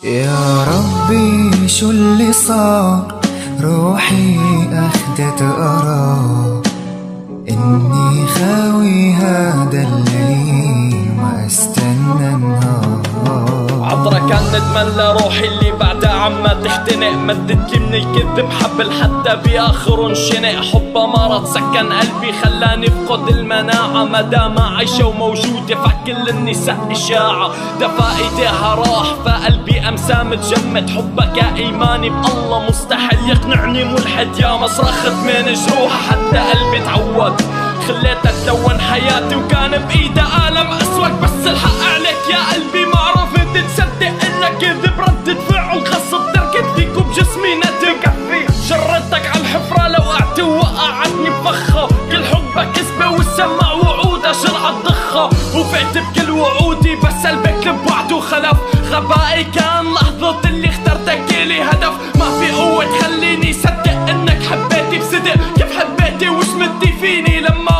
يا ربي شو اللي صار، روحي أخدت قرار إني خاوي هذا الليل ما استنى النهار. عطرة كان ندمن لروحي اللي بعدها عما تختنق، مدت لي من الكذب حبل حتى باخر انشنق. حبها مرض سكن قلبي خلاني افقد المناعة، مدام عايشة وموجودة فكل النساء اشاعة. دفا ايديها راح فقلبي امسى متجمد، حبك يا ايماني بالله مستحيل يقنعني ملحد. يا ما صرخت من جروح حتى قلبي تعود، خليتها تلون حياتي وكان بايدها قلم اسود. بس الحق عليك يا قلبي ما عرفت تصدق انك كذب، ردة فعل خصت تركت فيك وبجسمي ندم. جرتك على الحفرة لو وقعت ووقعتني بفخة، كل حبك كذبة والسمع وعودها شرعت ضخة. وفقت بكل وعودي بس قلبك بوعد وخلف، غبائي كان لحظة اللي اخترتك الي هدف. ما في قوة تخليني صدق انك حبيتي بصدق، كيف حبيتي وش مدي فيني لما